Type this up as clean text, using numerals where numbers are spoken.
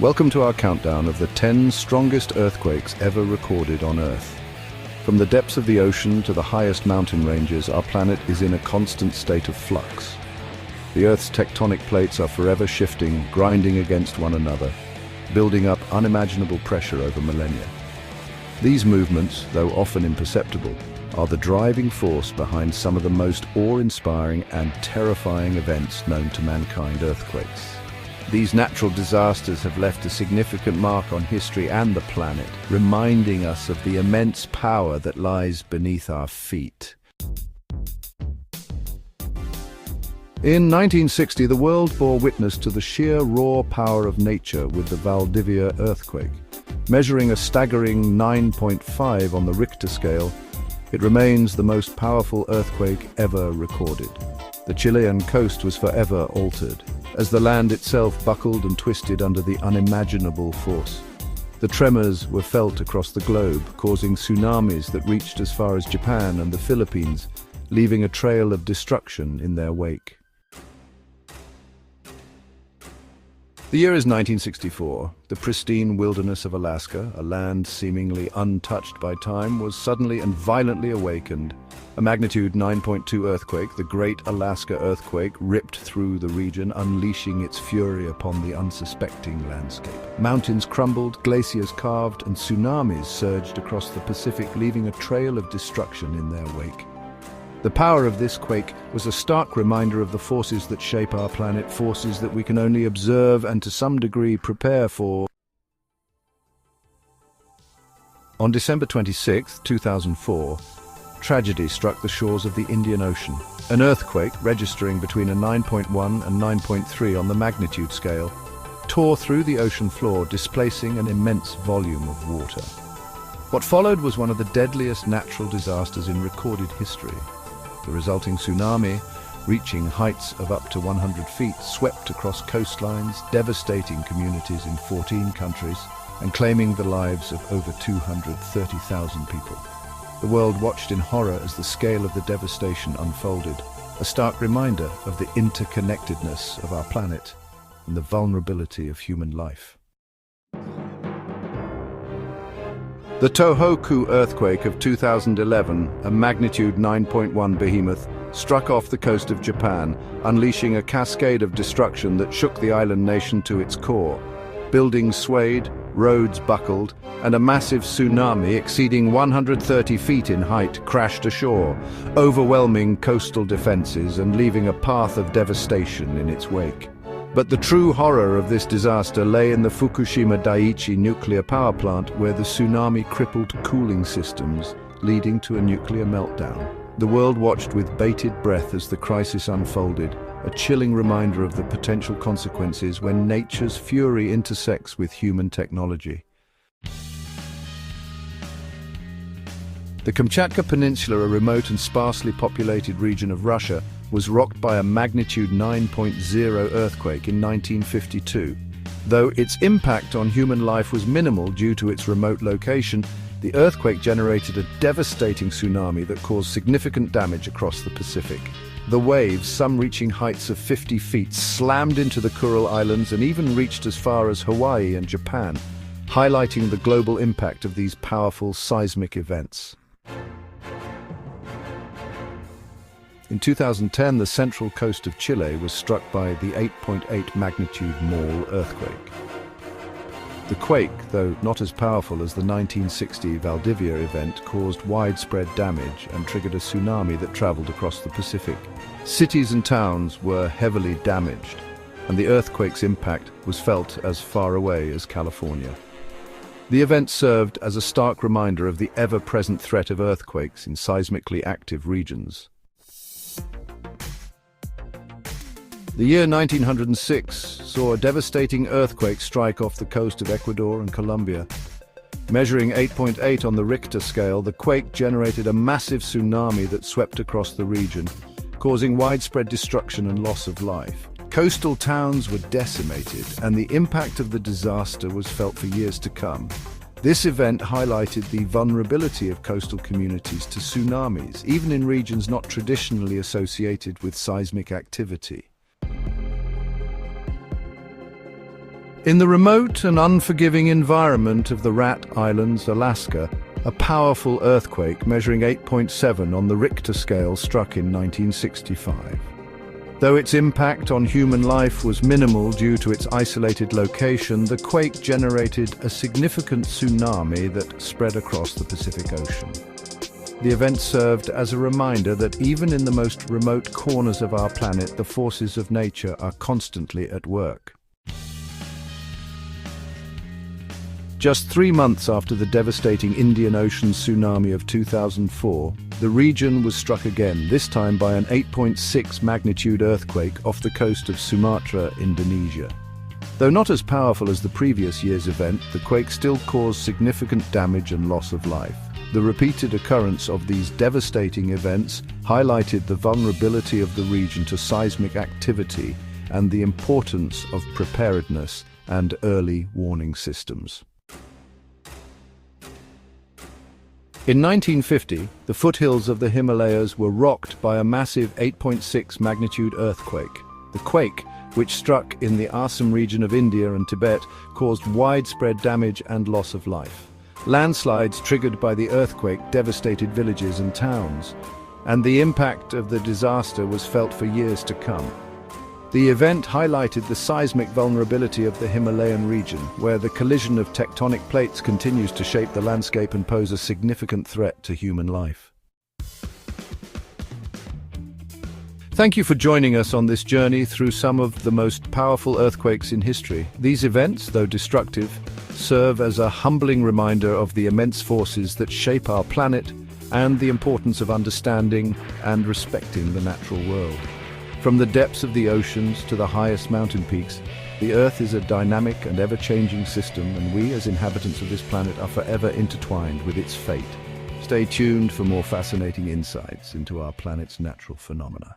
Welcome to our countdown of the 10 strongest earthquakes ever recorded on Earth. From the depths of the ocean to the highest mountain ranges, our planet is in a constant state of flux. The Earth's tectonic plates are forever shifting, grinding against one another, building up unimaginable pressure over millennia. These movements, though often imperceptible, are the driving force behind some of the most awe-inspiring and terrifying events known to mankind: earthquakes. These natural disasters have left a significant mark on history and the planet, reminding us of the immense power that lies beneath our feet. In 1960, the world bore witness to the sheer raw power of nature with the Valdivia earthquake. Measuring a staggering 9.5 on the Richter scale, it remains the most powerful earthquake ever recorded. The Chilean coast was forever altered, as the land itself buckled and twisted under the unimaginable force. The tremors were felt across the globe, causing tsunamis that reached as far as Japan and the Philippines, leaving a trail of destruction in their wake. The year is 1964. The pristine wilderness of Alaska, a land seemingly untouched by time, was suddenly and violently awakened. A magnitude 9.2 earthquake, the Great Alaska Earthquake, ripped through the region, unleashing its fury upon the unsuspecting landscape. Mountains crumbled, glaciers calved, and tsunamis surged across the Pacific, leaving a trail of destruction in their wake. The power of this quake was a stark reminder of the forces that shape our planet, forces that we can only observe and to some degree prepare for. On December 26, 2004, tragedy struck the shores of the Indian Ocean. An earthquake, registering between a 9.1 and 9.3 on the magnitude scale, tore through the ocean floor, displacing an immense volume of water. What followed was one of the deadliest natural disasters in recorded history. The resulting tsunami, reaching heights of up to 100 feet, swept across coastlines, devastating communities in 14 countries, and claiming the lives of over 230,000 people. The world watched in horror as the scale of the devastation unfolded, a stark reminder of the interconnectedness of our planet and the vulnerability of human life. The Tohoku earthquake of 2011, a magnitude 9.1 behemoth, struck off the coast of Japan, unleashing a cascade of destruction that shook the island nation to its core. Buildings swayed, roads buckled, and a massive tsunami exceeding 130 feet in height crashed ashore, overwhelming coastal defenses and leaving a path of devastation in its wake. But the true horror of this disaster lay in the Fukushima Daiichi nuclear power plant, where the tsunami crippled cooling systems, leading to a nuclear meltdown. The world watched with bated breath as the crisis unfolded, a chilling reminder of the potential consequences when nature's fury intersects with human technology. The Kamchatka Peninsula, a remote and sparsely populated region of Russia, was rocked by a magnitude 9.0 earthquake in 1952. Though its impact on human life was minimal due to its remote location, the earthquake generated a devastating tsunami that caused significant damage across the Pacific. The waves, some reaching heights of 50 feet, slammed into the Kuril Islands and even reached as far as Hawaii and Japan, highlighting the global impact of these powerful seismic events. In 2010, the central coast of Chile was struck by the 8.8 magnitude Maul earthquake. The quake, though not as powerful as the 1960 Valdivia event, caused widespread damage and triggered a tsunami that traveled across the Pacific. Cities and towns were heavily damaged, and the earthquake's impact was felt as far away as California. The event served as a stark reminder of the ever-present threat of earthquakes in seismically active regions. The year 1906 saw a devastating earthquake strike off the coast of Ecuador and Colombia. Measuring 8.8 on the Richter scale, the quake generated a massive tsunami that swept across the region, causing widespread destruction and loss of life. Coastal towns were decimated, and the impact of the disaster was felt for years to come. This event highlighted the vulnerability of coastal communities to tsunamis, even in regions not traditionally associated with seismic activity. In the remote and unforgiving environment of the Rat Islands, Alaska, a powerful earthquake measuring 8.7 on the Richter scale struck in 1965. Though its impact on human life was minimal due to its isolated location, the quake generated a significant tsunami that spread across the Pacific Ocean. The event served as a reminder that even in the most remote corners of our planet, the forces of nature are constantly at work. Just 3 months after the devastating Indian Ocean tsunami of 2004, the region was struck again, this time by an 8.6 magnitude earthquake off the coast of Sumatra, Indonesia. Though not as powerful as the previous year's event, the quake still caused significant damage and loss of life. The repeated occurrence of these devastating events highlighted the vulnerability of the region to seismic activity and the importance of preparedness and early warning systems. In 1950, the foothills of the Himalayas were rocked by a massive 8.6 magnitude earthquake. The quake, which struck in the Assam region of India and Tibet, caused widespread damage and loss of life. Landslides triggered by the earthquake devastated villages and towns, and the impact of the disaster was felt for years to come. The event highlighted the seismic vulnerability of the Himalayan region, where the collision of tectonic plates continues to shape the landscape and pose a significant threat to human life. Thank you for joining us on this journey through some of the most powerful earthquakes in history. These events, though destructive, serve as a humbling reminder of the immense forces that shape our planet and the importance of understanding and respecting the natural world. From the depths of the oceans to the highest mountain peaks, the Earth is a dynamic and ever-changing system, and we, as inhabitants of this planet, are forever intertwined with its fate. Stay tuned for more fascinating insights into our planet's natural phenomena.